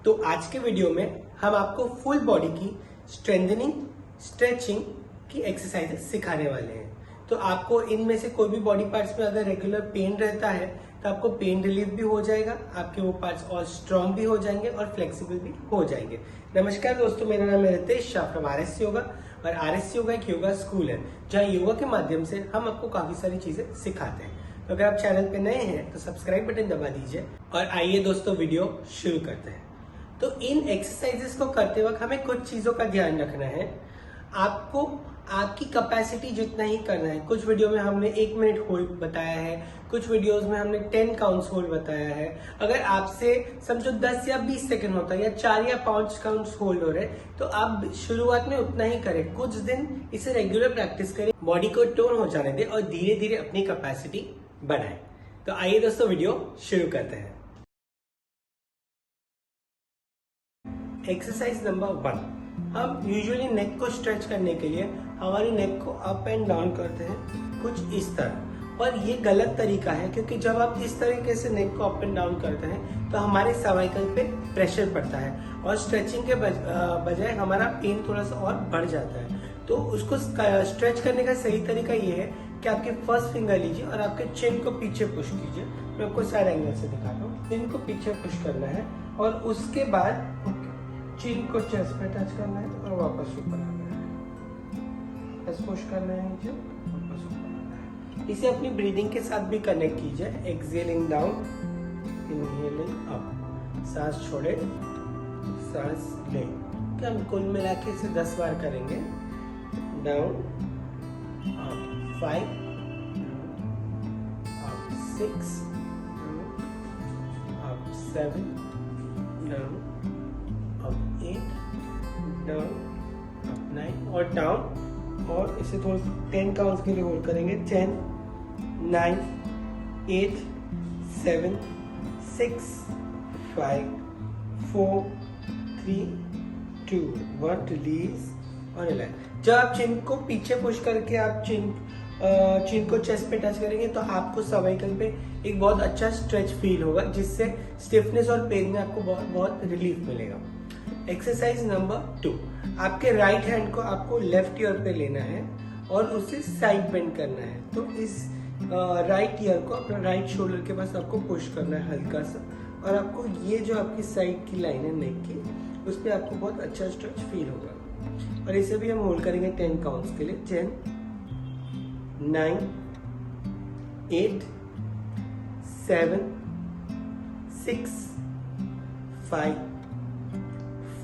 तो आज के वीडियो में हम आपको फुल बॉडी की स्ट्रेंथनिंग स्ट्रेचिंग की एक्सरसाइजेस सिखाने वाले हैं। तो आपको इनमें से कोई भी बॉडी पार्ट्स में अगर रेगुलर पेन रहता है तो आपको पेन रिलीफ भी हो जाएगा, आपके वो पार्ट्स और स्ट्रांग भी हो जाएंगे और फ्लेक्सिबल भी हो जाएंगे। नमस्कार दोस्तों, मेरा नाम है रितेश शाह फ्रॉम RS योगा और RS योगा एक योगा स्कूल है जहाँ योगा के माध्यम से हम आपको काफी सारी चीजें सिखाते हैं। तो अगर आप चैनल पे नए हैं तो सब्सक्राइब बटन दबा दीजिए और आइए दोस्तों वीडियो शुरू करते हैं। तो इन एक्सरसाइजेस को करते वक्त हमें कुछ चीजों का ध्यान रखना है। आपको आपकी कैपेसिटी जितना ही करना है। कुछ वीडियो में हमने 1 मिनट होल्ड बताया है, कुछ वीडियोस में हमने 10 काउंट्स होल्ड बताया है। अगर आपसे समझो 10 या 20 सेकंड होता है या 4 या 5 काउंट्स होल्ड हो रहे तो आप शुरुआत में उतना ही करें। कुछ दिन इसे रेगुलर प्रैक्टिस करें, बॉडी को टोन हो जाने दें और धीरे धीरे अपनी कैपेसिटी बढ़ाएं। तो आइए दोस्तों वीडियो शुरू करते हैं। एक्सरसाइज नंबर 1, हम यूजुअली नेक को स्ट्रेच करने के लिए हमारी नेक को अप एंड डाउन करते हैं कुछ इस तरह। और ये गलत तरीका है क्योंकि जब आप इस तरीके से नेक को अप एंड डाउन करते हैं तो हमारे सर्वाइकल पे प्रेशर पड़ता है और स्ट्रेचिंग के बजाय हमारा पेन थोड़ा सा और बढ़ जाता है। तो उसको स्ट्रेच करने का सही तरीका ये है कि आपके फर्स्ट फिंगर लीजिए और आपके चिन को पीछे पुश कीजिए। मैं आपको साइड एंगल से दिखाता हूँ। चिन को पीछे पुश करना है और उसके बाद चिन को चेस्ट पे टच करना है और वापस ऊपर आना है। बस पुश करना है नीचे, वापस ऊपर आना है। इसे अपनी ब्रीदिंग के साथ भी कनेक्ट कीजिए। Exhaling down, inhaling up. सांस छोड़े, सांस ले। हम कुल मिला के इसे 10 बार करेंगे। Down, up 5, up 6, up 7, down, up 8, down, up 9 और डाउन। और इसे थोड़ा 10 काउंट्स के लिए होल्ड करेंगे। 10, 9, 8, 7, 6, 5, 4, 3, 2, 1 रिलीज और रिलैक्स। जब आप चिन को पीछे पुश करके आप चिन को चेस्ट पे टच करेंगे तो आपको सर्वाइकल पे एक बहुत अच्छा स्ट्रेच फील होगा जिससे स्टिफनेस और पेन में आपको बहुत रिलीफ मिलेगा। एक्सरसाइज नंबर 2, आपके राइट हैंड को आपको लेफ्ट ईयर पे लेना है और उसे साइड बेंड करना है। तो इस राइट ईयर को अपना राइट शोल्डर के पास आपको पुश करना है हल्का सा और आपको ये जो आपकी साइड की लाइन है नेक की उस पर आपको बहुत अच्छा स्ट्रेच फील होगा। और इसे भी हम होल्ड करेंगे 10 काउंट्स के लिए। 10, 9, 8, 7, 6, 5,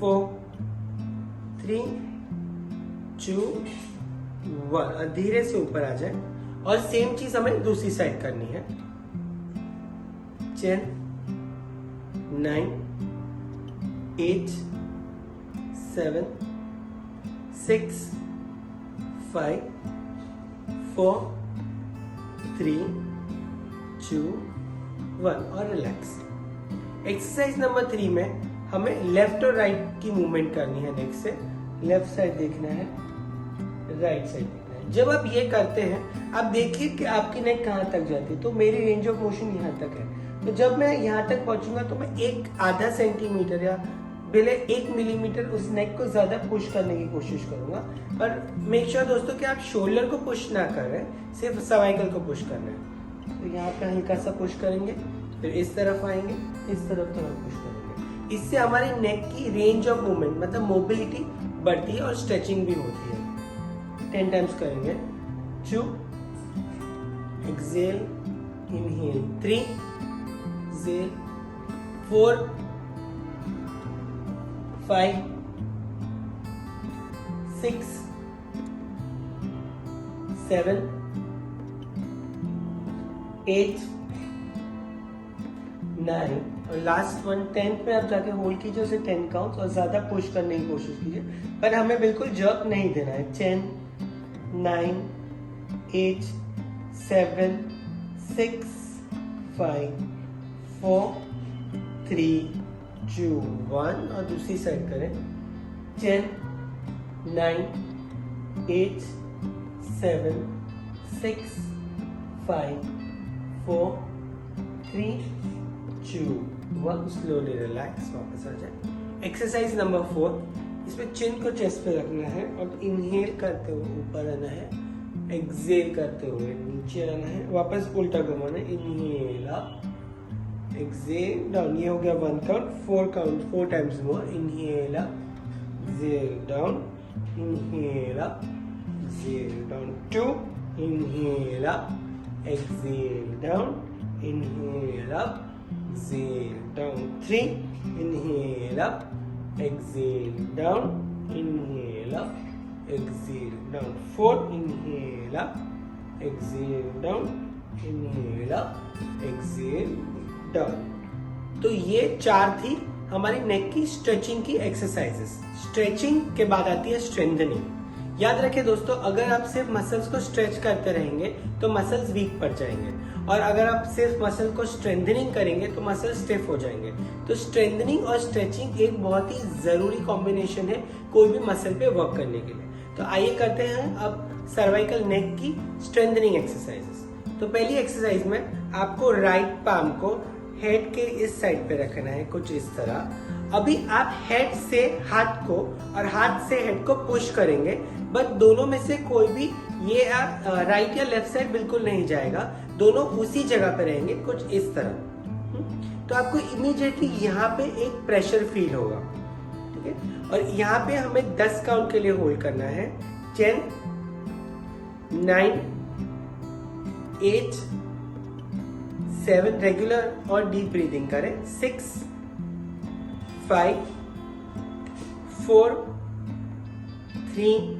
4, 3, 2, 1 और धीरे से ऊपर आ जाए। और सेम चीज हमें दूसरी साइड करनी है। 10, 9, 8, 7, 6, 5, 4, 3, 2, 1 और रिलैक्स। एक्सरसाइज नंबर 3 में हमें लेफ्ट और राइट की मूवमेंट करनी है। नेक से लेफ्ट साइड देखना है, राइट साइड देखना है। जब आप ये करते हैं आप देखिए कि आपकी नेक कहाँ तक जाती है। तो मेरी रेंज ऑफ मोशन यहाँ तक है। तो जब मैं यहाँ तक पहुंचूंगा तो मैं एक आधा सेंटीमीटर या पहले 1 मिलीमीटर उस नेक को ज्यादा पुश करने की कोशिश करूंगा। पर मेक श्योर दोस्तों कि आप शोल्डर को पुश ना कर रहे हैं, सिर्फ सर्वाइकल को पुश करना है। तो यहाँ पे हल्का सा पुश करेंगे, फिर इस तरफ आएंगे, इस तरफ थोड़ा पुश करेंगे। इससे हमारी नेक की रेंज ऑफ मूवमेंट मतलब मोबिलिटी बढ़ती है और स्ट्रेचिंग भी होती है। 10 टाइम्स करेंगे। 2, एक्सहेल, इनहेल, 3, एक्सहेल, 4, 5, 6, 7, 8, 9 और लास्ट 1 10 पे आप जाके होल्ड कीजिए उसे 10 काउंट्स और ज्यादा पुश करने की कोशिश कीजिए। पर हमें बिल्कुल जर्क नहीं देना है। 10, 9, 8, 7, 6, 5, 4, 3, 2, 1 और दूसरी साइड करें। 10, 9, 8, 7, 6, 5, 4, 3, 2, 1, स्लोली रिलैक्स, वापस आ जाए। एक्सरसाइज नंबर 4, इसमें चिन को चेस्ट पे रखना है और इनहेल करते हुए ऊपर आना है, एक्सहेल करते हुए नीचे आना है, वापस उल्टा घुमाना है, इनहेल अप, एक्सहेल डाउन। ये हो गया 1 count, 4 count, 4 times more. Inhale up, exhale down, inhale up, exhale down. 2, inhale up, exhale down, inhale up, exhale down. 3, inhale up, exhale down, inhale up, exhale down. 4, inhale up, exhale down, inhale up, exhale down. तो ये 4 थी हमारी नेक की stretching की exercises. Stretching के बाद आती है स्ट्रेंथनिंग। याद रखें दोस्तों, अगर आप सिर्फ मसल्स को स्ट्रेच करते रहेंगे तो मसल्स वीक पड़ जाएंगे, और अगर आप सिर्फ मसल को स्ट्रेंथनिंग करेंगे तो मसल स्टिफ हो जाएंगे। तो स्ट्रेंथनिंग और स्ट्रेचिंग एक बहुत ही जरूरी कॉम्बिनेशन है कोई भी मसल पे वर्क करने के लिए। तो आइए करते हैं अब सर्वाइकल नेक की स्ट्रेंथनिंग एक्सरसाइजेस। तो पहली एक्सरसाइज में आपको राइट पाम को हेड के इस साइड पे रखना है, कुछ इस तरह। अभी आप हेड से हाथ को और हाथ से हेड को पुश करेंगे, बट दोनों में से कोई भी ये राइट या लेफ्ट साइड बिल्कुल नहीं जाएगा, दोनों उसी जगह पे रहेंगे, कुछ इस तरह। तो आपको इमीडिएटली यहाँ पे एक प्रेशर फील होगा, ठीक है। और यहाँ पे हमें 10 काउंट के लिए होल्ड करना है। 10, 9, 8, 7, रेगुलर और डीप ब्रीदिंग करें। 6, 5, 4, 3,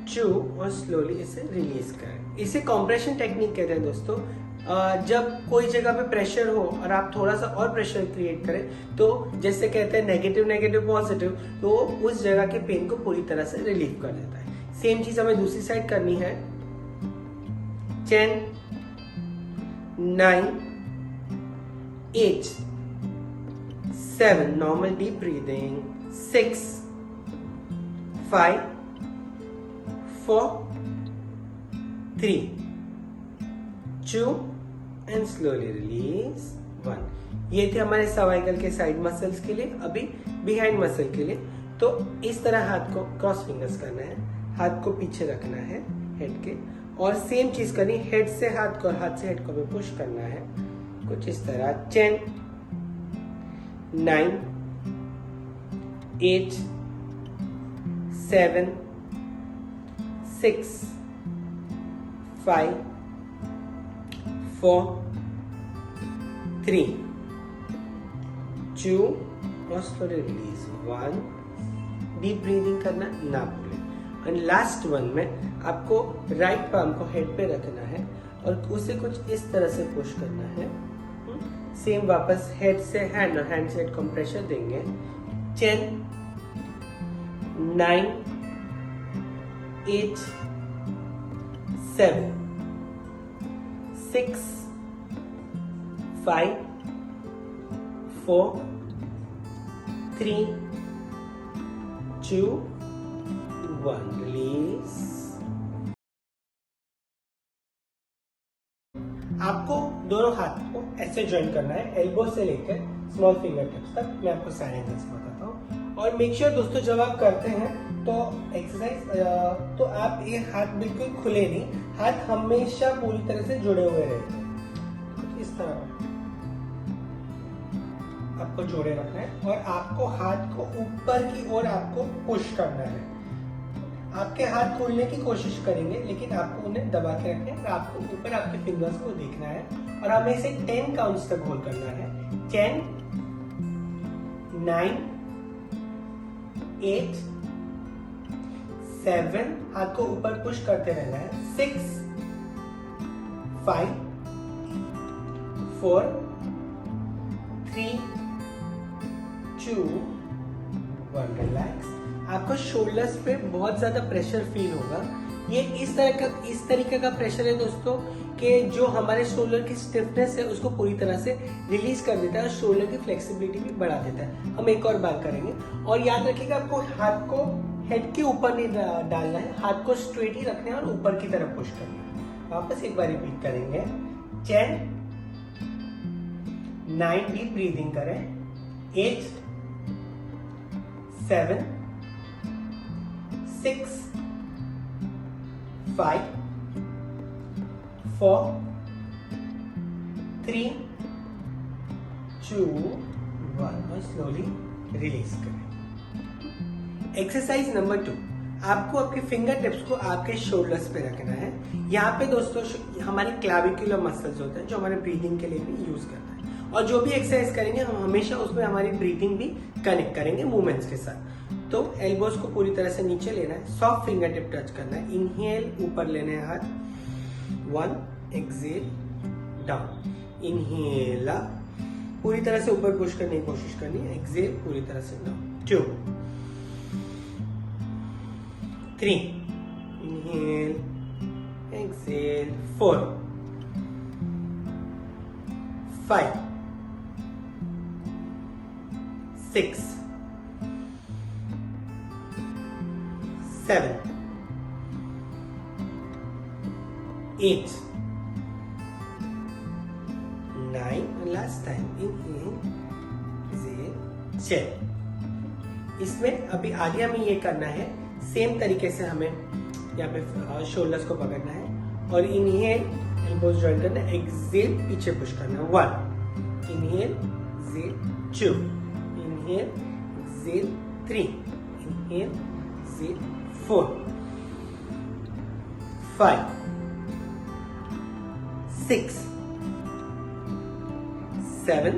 2 और स्लोली इसे रिलीज करें। इसे कंप्रेशन टेक्निक कहते हैं दोस्तों। जब कोई जगह पे प्रेशर हो और आप थोड़ा सा और प्रेशर क्रिएट करें, तो जैसे कहते हैं नेगेटिव नेगेटिव पॉजिटिव, तो उस जगह के पेन को पूरी तरह से रिलीव कर देता है। सेम चीज हमें दूसरी साइड करनी है। 10, 9, 8, 7, normal deep breathing. 6, 5, 4, 3, 2 and slowly release 1। ये थे हमारे सर्वाइकल के साइड मसल्स के लिए। अभी बिहाइंड मसल के लिए तो इस तरह हाथ को क्रॉस फिंगर्स करना है, हाथ को पीछे रखना है हेड के, और सेम चीज करनी, हेड से हाथ को और हाथ से हेड को भी पुश करना है, कुछ इस तरह। 10, 9, 8, 7, 6, 5, 4, 3, 2 और स्लोली रिलीज 1। डीप ब्रीदिंग करना ना भूलें। एंड लास्ट वन में आपको राइट पाम को हेड पे रखना है और उसे कुछ इस तरह से पुश करना है। सेम वापस हेड से हैंड और हैंड से हेड को प्रेशर देंगे। 10, 9, 8, 7, 6, 5, 4, 3, 2, 1, रिलीज। आपको दोनों हाथ को ऐसे जॉइन करना है, एल्बो से लेकर स्मॉल फिंगर टिप्स तक। मैं आपको साइन एंगल्स बताता हूँ। और मेक श्योर दोस्तों, जब आप करते हैं तो एक्सरसाइज तो आप ये हाथ बिल्कुल खुले नहीं, हाथ हमेशा पूरी तरह से जुड़े हुए रहते हैं। इस तरह आपको जोड़े रखना है और आपको हाथ को ऊपर की ओर आपको पुश करना है। आपके हाथ खोलने की कोशिश करेंगे, लेकिन आपको उन्हें दबा के रखना है और आपको ऊपर आपके फिंगर्स को देखना है और हमें इसे 10 काउंट्स तक होल्ड करना है। 10, 9, 8, 7, हाथ को ऊपर पुश करते रहना है। 6, 5, 4, 3, 2, 1, रिलैक्स। आपको शोल्डर्स पे बहुत ज्यादा प्रेशर फील होगा। ये इस तरीके का प्रेशर है दोस्तों कि जो हमारे शोल्डर की स्टिफनेस है उसको पूरी तरह से रिलीज कर देता है और शोल्डर की फ्लेक्सिबिलिटी भी बढ़ा देता है। हम एक और बार करेंगे और याद रखिएगा, आपको हाथ को हेड के ऊपर नहीं डालना है, हाथ को स्ट्रेट ही रखना है और ऊपर की तरफ पुश करना है। वापस एक बार रिपीट करेंगे। 10, 9 डीप ब्रीदिंग करें। 8 7 6 5 4 3 2 1 और स्लोली रिलीज करें। एक्सरसाइज नंबर 2, आपको आपके फिंगर टिप्स को आपके शोल्डर्स पे रखना है। यहाँ पे दोस्तों हमारे क्लैविकुलर मसल्स होते हैं जो हमारे ब्रीदिंग के लिए भी यूज करता है, और जो भी एक्सरसाइज करेंगे हम हमेशा उसमें हमारी ब्रीदिंग भी कनेक्ट करेंगे मूवमेंट्स के साथ। तो एल्बोज को पूरी तरह से नीचे लेना है, सॉफ्ट फिंगर टिप टच करना है, इनहेल ऊपर लेने हैं हाथ, 1 एक्सेल डाउन, इनहेल अप, पूरी तरह से ऊपर पुश करने की कोशिश करनी है, एक्सेल पूरी तरह से down, 2 3 inhale exhale, 4 5 6 7 8 9 last time inhale exhale. इसमें अभी आगे हमें ये करना है, सेम तरीके से हमें यहाँ पे शोल्डर्स को पकड़ना है और इनहेल एल्बोज जॉइन करना है, एक्सेल पीछे पुश करना है, 1 inhale exhale, 2 inhale exhale, 3 inhale exhale, 4 5 6 7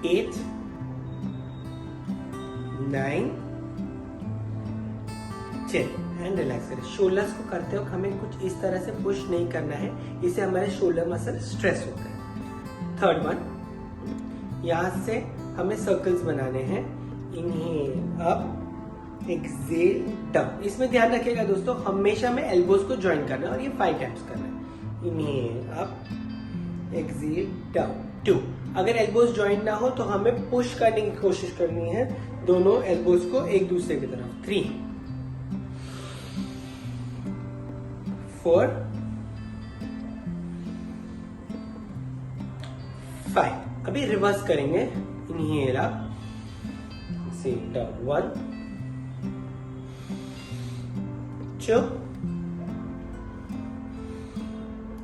8 9 10 and relax करें। शोल्डर्स को करते वक्त हमें कुछ इस तरह से पुश नहीं करना है, इससे हमारे शोल्डर मसल स्ट्रेस होते हैं। थर्ड वन, यहां से हमें सर्कल्स बनाने हैं, इनहेल अप एक्सेल डाउन। इसमें ध्यान रखिएगा दोस्तों, हमेशा में एल्बोज को ज्वाइन करना है और ये 5 टाइम्स करना है। Inhale up exhale down, 2। अगर एल्बोज ज्वाइन ना हो तो हमें पुश करने की कोशिश करनी है दोनों एल्बोज को एक दूसरे की तरफ, 3 4 5। अभी रिवर्स करेंगे, इनहेल अप एक्सेल डाउन, 1 2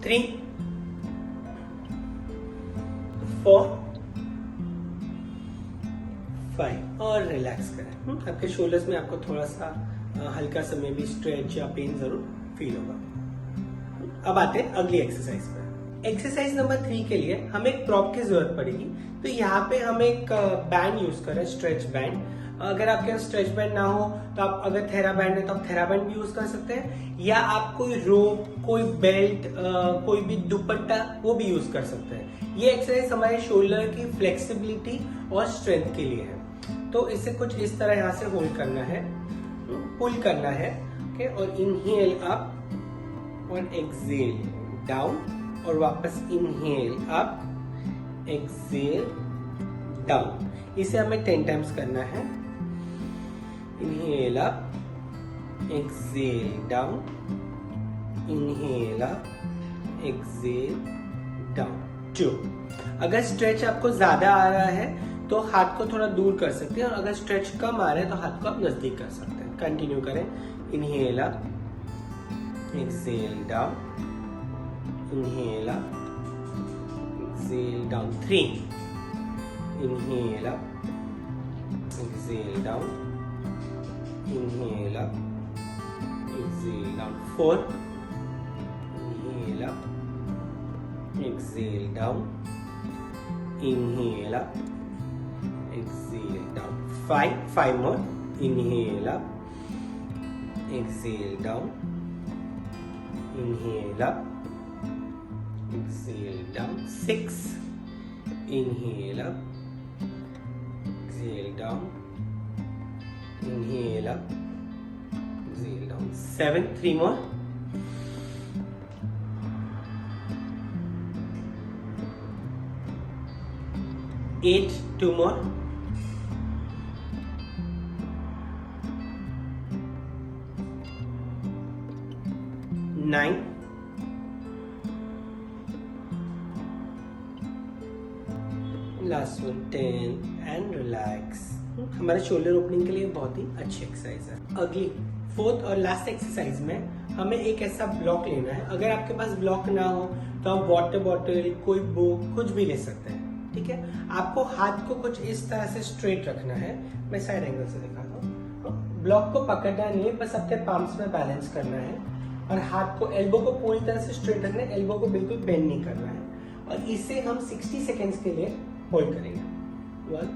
3 4 5 और रिलैक्स करें। आपके शोल्डर्स में आपको थोड़ा सा हल्का सा में भी स्ट्रेच या पेन जरूर फील होगा। अब आते हैं अगली एक्सरसाइज पर। एक्सरसाइज नंबर 3 के लिए हमें एक प्रॉप की जरूरत पड़ेगी। तो यहाँ पे हम एक बैंड यूज करें, स्ट्रेच बैंड। अगर आपके पास स्ट्रेच बैंड ना हो तो आप, अगर थेरा बैंड है तो आप थेरा बैंड भी यूज कर सकते हैं, या आप कोई रोप, कोई बेल्ट, कोई भी दुपट्टा वो भी यूज कर सकते हैं। ये एक्सरसाइज हमारे शोल्डर की फ्लेक्सिबिलिटी और स्ट्रेंथ के लिए है। तो इसे कुछ इस तरह यहाँ से होल्ड करना है, पुल करना है, ओके, और इनहेल अप और एक्सेल डाउन, और वापस इनहेल अप एक्सेल डाउन। इसे हमें 10 टाइम्स करना है। Inhale up exhale down, inhale up exhale down, 2। अगर स्ट्रेच आपको ज्यादा आ रहा है तो हाथ को थोड़ा दूर कर सकते हैं, और अगर स्ट्रेच कम आ रहा है तो हाथ को आप नजदीक कर सकते हैं। कंटिन्यू करें, inhale up exhale down, inhale up exhale down, 3 inhale up exhale down, inhale up exhale down, 4 inhale up exhale down, inhale up exhale down, 5 more, inhale up exhale down, inhale up exhale down, 6 inhale up exhale down, inhale up, exhale down, 7, 3 more, 8, 2 more, 9, last one 10 and relax. हमारे shoulder opening के लिए बहुत ही अच्छी exercise है। अगली fourth और last exercise में हमें एक ऐसा ब्लॉक लेना है। अगर आपके पास ब्लॉक ना हो तो आप वाटर बॉटल, कोई बुक, कुछ भी ले सकते हैं। ठीक है, आपको हाथ को कुछ इस तरह से स्ट्रेट रखना है। मैं साइड एंगल से दिखाता हूँ। ब्लॉक को पकड़ना नहीं है, बस अपने पाम्स में बैलेंस करना है और हाथ को, एल्बो को पूरी तरह से स्ट्रेट रखना है, एल्बो को बिल्कुल बेंड नहीं करना है। और इसे हम 60 सेकेंड्स के लिए होल्ड करेंगे। 1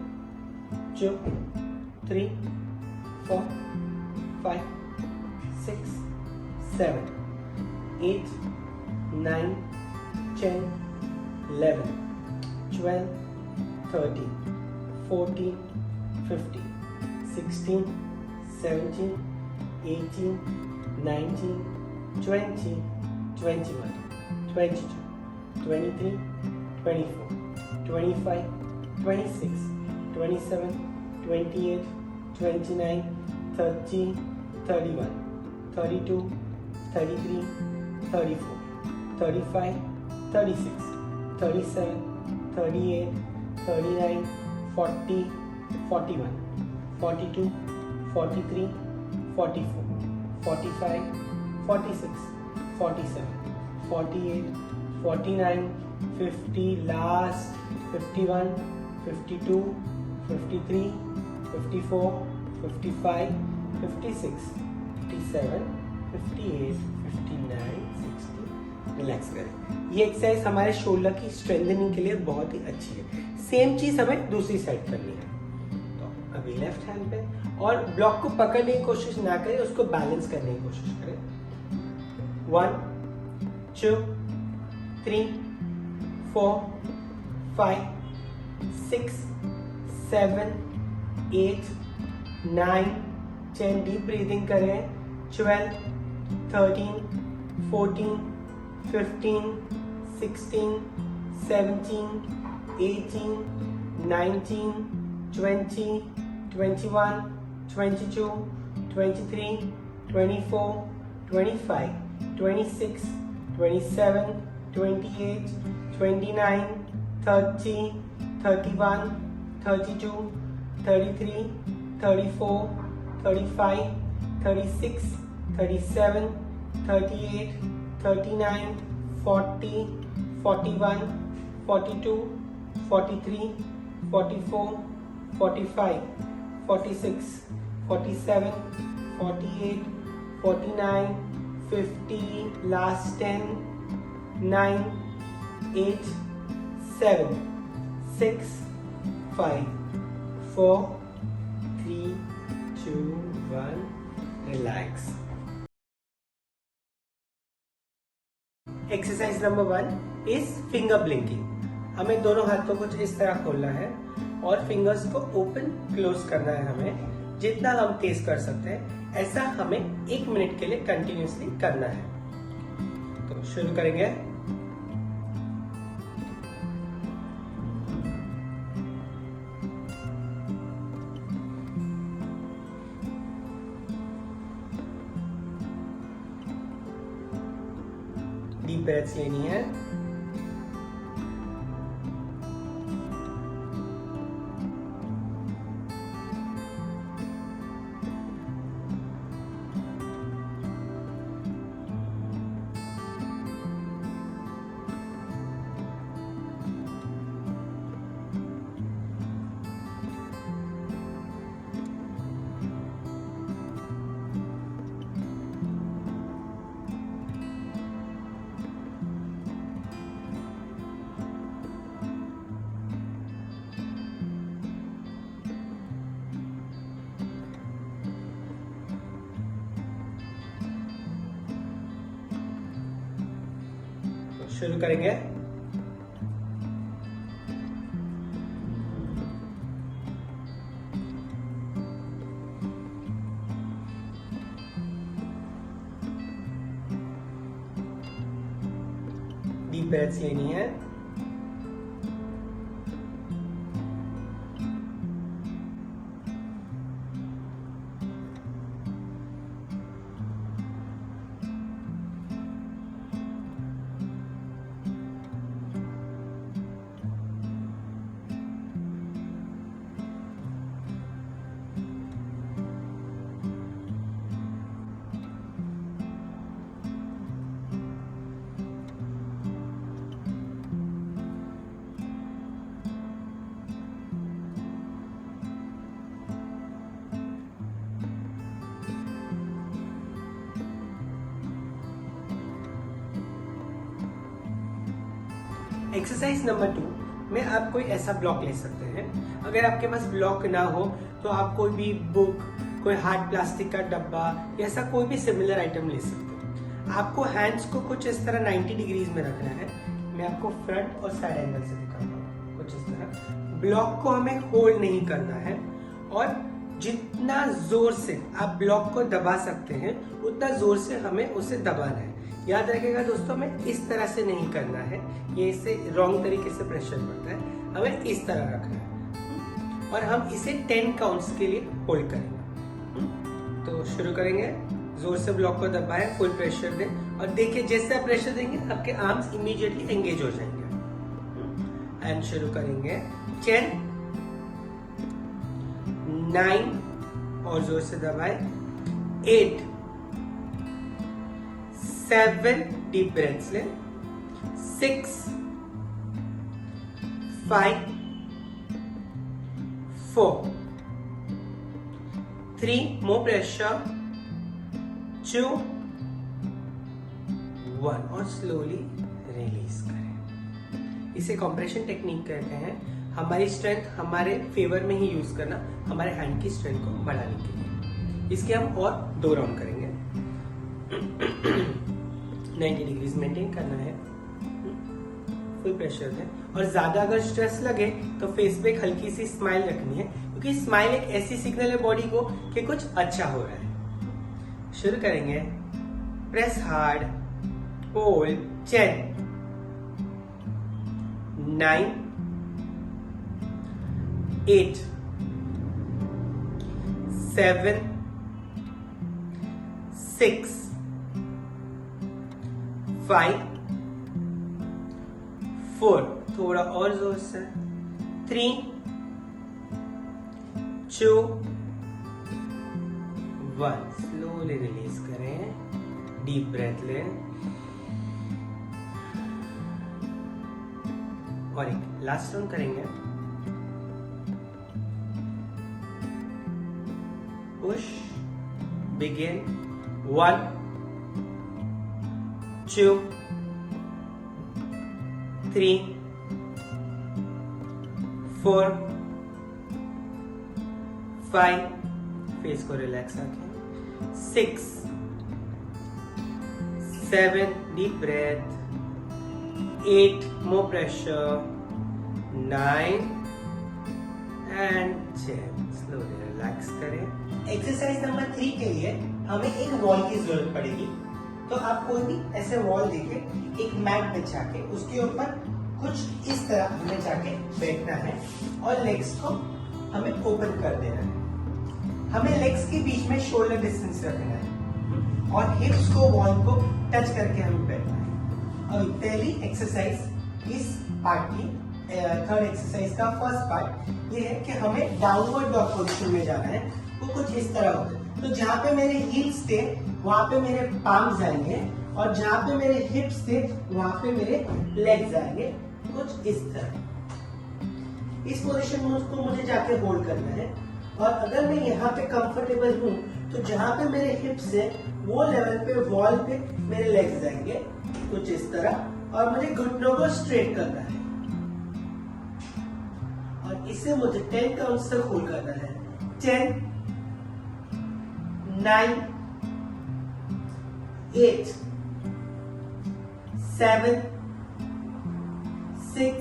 2 3 4 5 6 7 8 9 10 11 12 13 14 15 16 17 18 19 20 21 22 23 24 25 26 27 28 29 30 31 32 33 34 35 36 37 38 39 40 41 42 43 44 45 46 47 48 49 50 last 51 52 53 54 55 56 57 58 59 60। रिलैक्स करें। ये एक्सरसाइज हमारे शोल्डर की स्ट्रेंथनिंग के लिए बहुत ही अच्छी है। सेम चीज हमें दूसरी साइड करनी है। तो अभी लेफ्ट हैंड पे, और ब्लॉक को पकड़ने की कोशिश ना करें, उसको बैलेंस करने की कोशिश करें। 1 2 3 4 5 6 7 8 9 10। डीप ब्रीदिंग करें। 12 13 14 15 16 17 18 19 20 21 22 23 24 25 26 27 28 29 30 31 32 33 34 35 36 37 38 39 40 41 42 43 44 45 46 47 48 49 50 last 10 9 8 7 6 5 4 3 2 1। Relax. Exercise number 1 is finger blinking. हमें दोनों हाथ को कुछ इस तरह खोलना है और फिंगर्स को ओपन क्लोज करना है। हमें जितना हम तेज कर सकते हैं ऐसा हमें 1 मिनट के लिए कंटिन्यूसली करना है। तो शुरू करेंगे। डीप ब्रेथ्स लेनी है। शुरू करेंगे। डीप ब्रेथ्स लेनी है। एक्सरसाइज नंबर 2 में आप कोई ऐसा ब्लॉक ले सकते हैं। अगर आपके पास ब्लॉक ना हो तो आप कोई भी बुक, कोई हार्ड प्लास्टिक का डब्बा या ऐसा कोई भी सिमिलर आइटम ले सकते हैं। आपको हैंड्स को कुछ इस तरह 90 डिग्रीज में रखना है। मैं आपको फ्रंट और साइड एंगल से दिखाता हूँ। कुछ इस तरह ब्लॉक को हमें होल्ड नहीं करना है और जितना जोर से आप ब्लॉक को दबा सकते हैं उतना जोर से हमें उसे दबाना है। याद रखिएगा दोस्तों, हमें इस तरह से नहीं करना है, ये इससे रॉन्ग तरीके से प्रेशर पड़ता है। हमें इस तरह रखना है और हम इसे 10 काउंट्स के लिए होल्ड करेंगे। तो शुरू करेंगे, जोर से ब्लॉक को दबाएं, फुल प्रेशर दें और देखिए जैसे आप प्रेशर देंगे आपके आर्म्स इमीडिएटली एंगेज हो जाएंगे। एंड शुरू करेंगे 10, 9 और जोर से दबाएं, 8, 7 डीप ब्रेथ्स लें, 6, 5, 4, 3 more pressure, 2, 1 और स्लोली रिलीज करें। इसे कंप्रेशन टेक्निक कहते हैं। हमारी स्ट्रेंथ हमारे फेवर में ही यूज करना, हमारे हैंड की स्ट्रेंथ को बढ़ाने के लिए। इसके हम और 2 राउंड करेंगे। 90 डिग्रीज मेंटेन करना है, फुल प्रेशर दें और ज्यादा अगर स्ट्रेस लगे तो फेस पे एक हल्की सी स्माइल रखनी है, क्योंकि स्माइल एक ऐसी सिग्नल है बॉडी को कि कुछ अच्छा हो रहा है। शुरू करेंगे, प्रेस हार्ड, होल्ड, 10, 9, 8, 7, 6, 5, 4, थोड़ा और जोर से, 3, 2, 1, स्लोली रिलीज करें, डीप ब्रेथ लें और एक लास्ट राउंड करेंगे। पुश, बिगिन, 1, 2, 3, 4, 5, फेस को रिलैक्स रखें, 6, 7 deep breath, 8 more pressure, 9 and 10 slowly relax करें। एक्सरसाइज नंबर 3 के लिए हमें एक वॉल की जरूरत पड़ेगी। तो आप कोई भी ऐसे वॉल देके एक मैट बिछा के उसके ऊपर कुछ इस तरह हमें जाके बैठना है और लेग्स को हमें ओपन कर देना है। हमें लेग्स के बीच में शोल्डर डिस्टेंस रखना है और हिप्स को वॉल को टच करके हमें बैठना है। अब पहली एक्सरसाइज इस पार्ट की, थर्ड एक्सरसाइज का फर्स्ट पार्ट ये है कि हमें डाउनवर्ड डॉग पोजीशन में जाना है। वो कुछ इस तरह होता है। तो जहाँ पे मेरे हील्स थे वहां पे मेरे पाम्स आएंगे और जहाँ पे मेरे हिप्स थे वहां पे मेरे लेग्स आएंगे, कुछ इस तरह। इस पोजीशन में उसको मुझे जाके होल्ड करना है और अगर मैं यहाँ पे कंफर्टेबल हूँ तो जहाँ पे मेरे हिप्स है वो लेवल पे वॉल पे मेरे लेग्स जाएंगे, कुछ इस तरह। और मुझे घुटनों को स्ट्रेट करना है और इसे मुझे 10 काउंट्स तक होल्ड करना है। 10, 9, 8, 7, 6,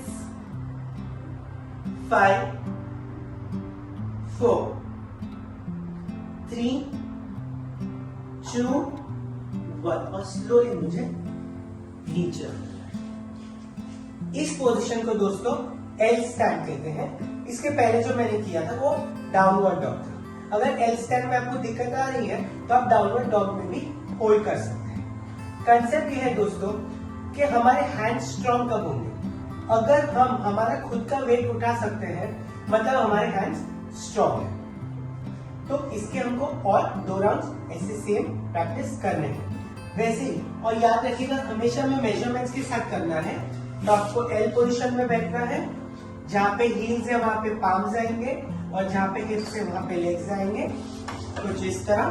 5, 4, 3, 2, 1 और स्लोली मुझे नीचे आना है। इस पोजीशन को दोस्तों एल स्टैंड कहते हैं। इसके पहले जो मैंने किया था वो डाउनवर्ड डॉग था। अगर एल स्टैंड में आपको दिक्कत आ रही है तो आप डाउनवर्ड डॉग में भी होल्ड कर सकते हैं। कंसेप्ट ये है दोस्तों कि हमारे हैंड स्ट्रॉन्ग कब होंगे? अगर हम हमारा खुद का वेट उठा सकते हैं मतलब हमारे हैंड्स स्ट्रॉन्ग है। तो इसके हमको और 2 राउंड ऐसे सेम प्रैक्टिस करने हैं वैसे ही। और याद रखिएगा हमेशा में मेजरमेंट्स के साथ करना है। तो आपको एल पोजीशन में बैठना है, जहाँ पे हील्स है वहां पे पाम्स आएंगे और जहाँ पे हिप्स है वहां पे लेग्स आएंगे, कुछ इस तरह।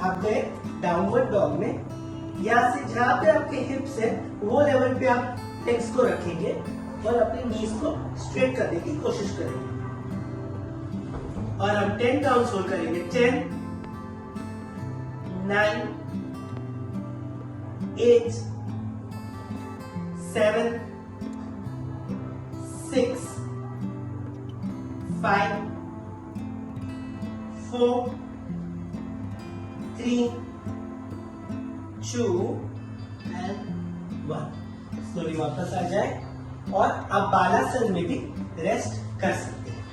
आप गए डाउनवर्ड डॉग में, यहाँ से जहाँ पे आपके हिप्स है वो लेवल पे आप लेग्स को रखेंगे और अपनी नीज को स्ट्रेट करने की कोशिश करेंगे और हम 10 काउंट्स होल्ड करेंगे। 10, 9, 8, 7, 6, 5, 4, 3, 2 and 1। स्लोली वापस आ जाए और अब बालासन में भी रेस्ट कर सकते हैं।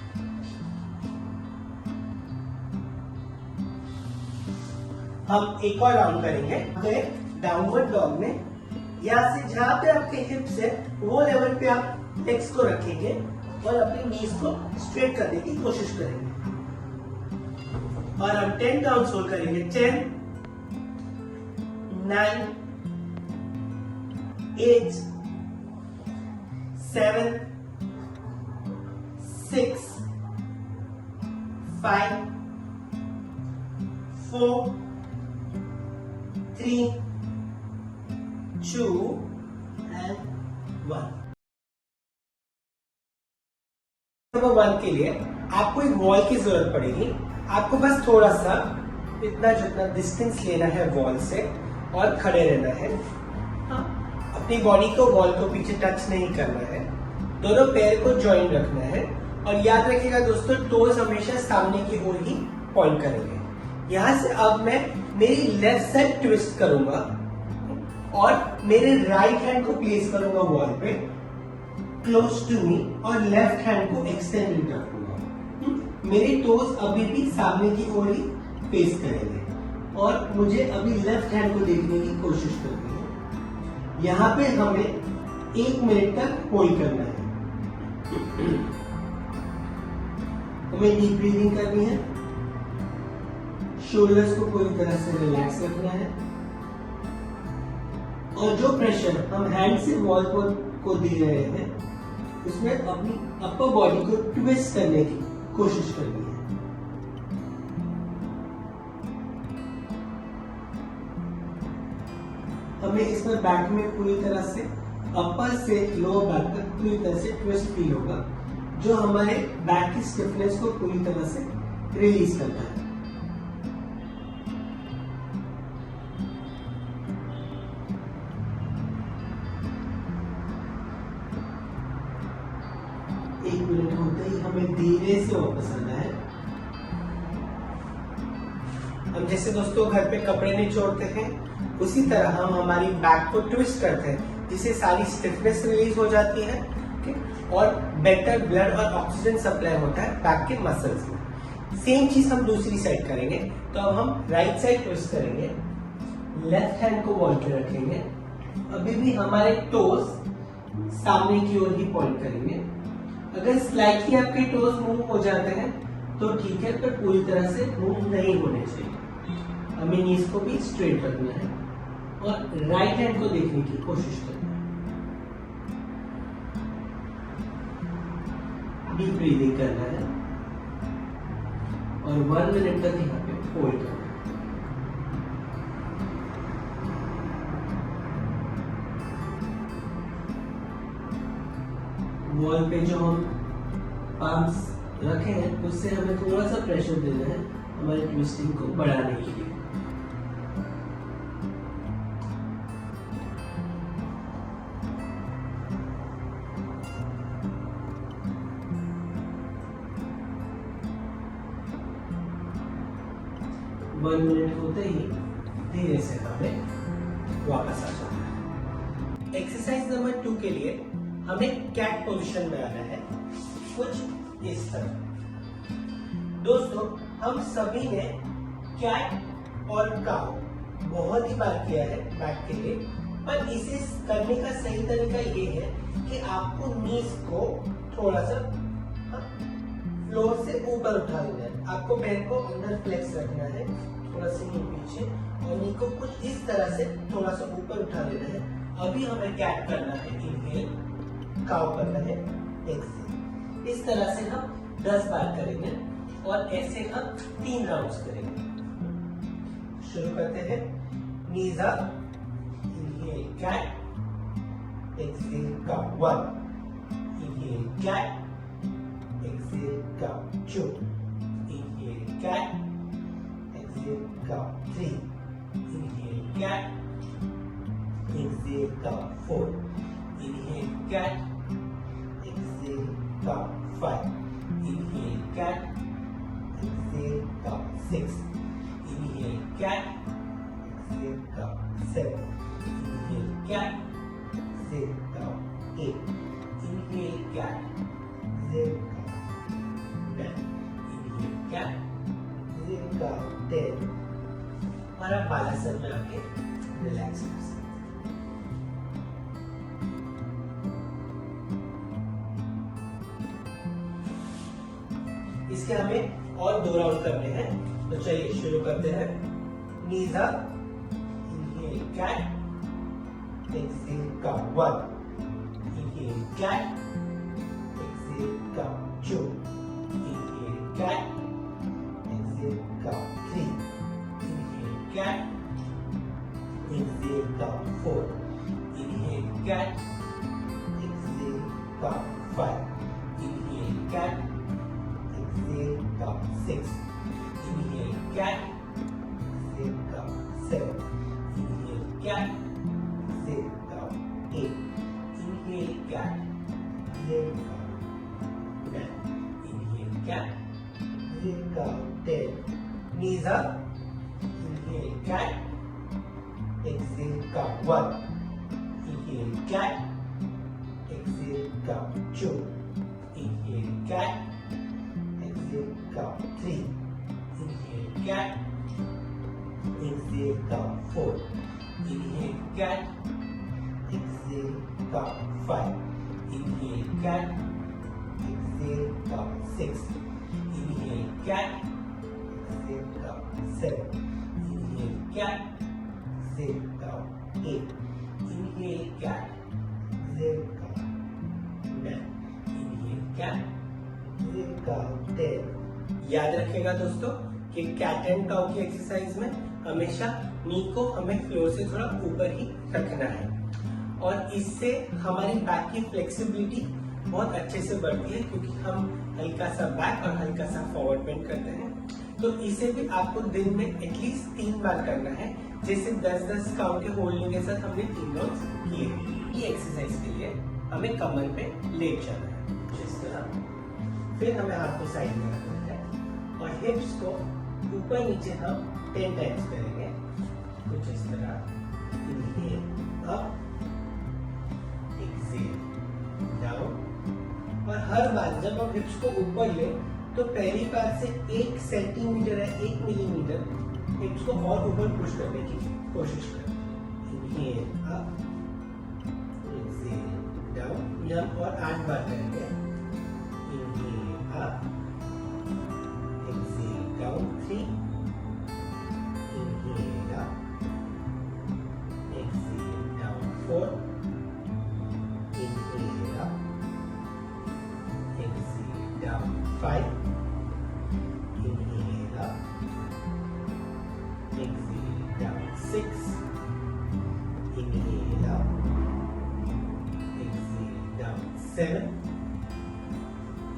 हम एक और राउंड करेंगे। डाउनवर्ड डॉग में यहाँ से जहां पे आपके हिप्स है वो लेवल पे आप लेग्स को रखेंगे और अपनी नीज को स्ट्रेट करने की कोशिश करेंगे और हम 10 काउंट्स होल्ड करेंगे। 10, 9, 8, 7, 6, 5, 4, 3, 2 and 1। नंबर 1 के लिए आपको एक वॉल की जरूरत पड़ेगी। आपको बस थोड़ा सा इतना जितना डिस्टेंस लेना है वॉल से और खड़े रहना है। अपनी बॉडी को वॉल को पीछे टच नहीं करना है, दोनों पैर को जॉइन रखना है और याद रखिएगा दोस्तों, टोज हमेशा सामने की ओर ही पॉइंट करेंगे। यहां से अब मैं मेरी लेफ्ट साइड ट्विस्ट करूंगा और मेरे राइट हैंड को प्लेस करूंगा वॉल पे क्लोज टू मी और लेफ्ट हैंड को एक्सटेंड रखूंगा। मेरे टोज अभी भी सामने की ओर ही फेस करेंगे और मुझे अभी लेफ्ट हैंड को देखने की कोशिश करनी है। यहाँ पे हमें 1 मिनट तक होल्ड करना है। हमें डीप ब्रीदिंग करनी है, शोल्डर्स को पूरी तरह से रिलैक्स रखना है और जो प्रेशर हम हैंड से वॉल को दे रहे हैं उसमें अपनी अपर बॉडी को ट्विस्ट करने की कोशिश करनी है। हमें इसमें बैक में पूरी तरह से अपर से लोअर बैक तक पूरी तरह से ट्विस्ट फील होगा, जो हमारे बैक की स्टिफनेस को पूरी तरह से रिलीज करता है। एक मिनट होते ही हमें धीरे से वापस आना है। हम जैसे दोस्तों घर पे कपड़े निचोड़ते हैं उसी तरह हम हमारी बैक को ट्विस्ट करते हैं, जिससे सारी स्टिफनेस रिलीज हो जाती है और बेटर ब्लड और ऑक्सीजन सप्लाई होता है बैक के मसल्स में। सेम चीज हम दूसरी साइड करेंगे। तो अब हम राइट साइड ट्विस्ट करेंगे, लेफ्ट हैंड को वॉल पे रखेंगे, अभी भी हमारे टोज सामने की ओर ही पॉइंट करेंगे। अगर स्लाइटली आपके टोज मूव हो जाते हैं तो ठीक है, पर पूरी तरह से मूव नहीं होने चाहिए। हमें नीज को भी स्ट्रेट रखना है और राइट हैंड को देखने की कोशिश करना है। डीप ब्रीदिंग करना है और 1 मिनट तक यहाँ पे होल्ड करना है। वॉल पे जो हम पाम्स रखे हैं उससे हमें थोड़ा सा प्रेशर देना है हमारे ट्विस्टिंग को बढ़ाने के लिए। वन मिनट होते ही धीरे से हमें वापस आ जाना है। एक्सरसाइज नंबर 2 के लिए हमें कैट पोजीशन में आना है, कुछ इस तरह। दोस्तों, हम सभी ने कैट और काउ बहुत ही बार किया है बैक के लिए, पर इसे करने का सही तरीका ये है कि आपको नीज को थोड़ा सा फ्लोर से ऊपर उठा लेना है। आपको पैर को अंदर फ्लेक्स रखना है, थोड़ा सा नी पीछे, और नी को कुछ इस तरह से थोड़ा सा ऊपर उठा लेना है। अभी हमें कैट करना है, इनहेल, काउ करना है, एक्सहेल। इस तरह से हम 10 बार करेंगे और ऐसे हम 3 राउंड्स करेंगे। शुरू करते हैं। Knees up, inhale cat, exhale, count 1. Inhale, cat. Exhale, count 2. Inhale, cat. Exhale, count 3. Inhale, cat. Exhale, count 4. Inhale, cat. Exhale, count 5. Inhale, cat. Exhale, count 6. Inhale, cat. Exhale, count 7. Inhale, cat. Exhale, count 8. Inhale, cat. Exhale, count 9. Inhale, cat. Exhale, count 10. और आप बालासन में आके relax कर सकते हैं। इसके हमें और 2 राउंड करने हैं, तो चलिए शुरू करते हैं। Knees up, inhale cat, exhale count 1, inhale cat, exhale count 2, inhale cat, exhale count 3, inhale cat, exhale count 4, inhale cat, exhale count 5, inhale cat, exhale, count 6. Inhale, cat. Exhale, count 7. Inhale, cat. Exhale, count 8. Inhale, cat. Exhale, count 9. Inhale, cat. Exhale, count 10. Knees up. Inhale, cat. Exhale, count 1. Inhale, cat. Exhale, count 2. Inhale, cat. Exhale, count 3. Inhale, cat. Exhale, count 4. Inhale, cat. Exhale, count 5. Inhale, cat. Exhale, count 6. Inhale, cat. Exhale, count 7. Inhale, cat. Exhale, count 8. Inhale, cat. Exhale, count 9. Inhale, cat. याद रखिएगा दोस्तों कि cat and cow की exercise में हमेशा नी को हमें floor से थोड़ा ऊपर ही रखना है, और इससे हमारी बैक की फ्लेक्सिबिलिटी बहुत अच्छे से बढ़ती है, क्योंकि हम हल्का सा बैक और हल्का सा फॉरवर्ड बेंड करते हैं। तो इसे भी आपको दिन में एटलीस्ट 3 बार करना है, जैसे 10-10 काउंट के होल्डिंग के साथ हमने 3 राउंड्स किए। ये एक्सरसाइज के लिए हमें कमर पे लेट जाना है जिस तरह, फिर हमें हाथ को साइड में रखना है और हिप्स को ऊपर नीचे हम 10 टाइम्स करेंगे, कुछ इस तरह। इनहेल अप, एक्सहेल डाउन, और हर बार जब हम हिप्स को ऊपर ले तो पहली बार से 1 सेंटीमीटर या 1 मिलीमीटर हिप्स को और ऊपर पुश करने की कोशिश करें। इनहेल अप, एक्सहेल डाउन, हम और 8 बार करेंगे। Up, exhale down 3, inhale up, exhale down 4, inhale up, exhale down 5, inhale up, exhale down 6, inhale up, exhale down 7,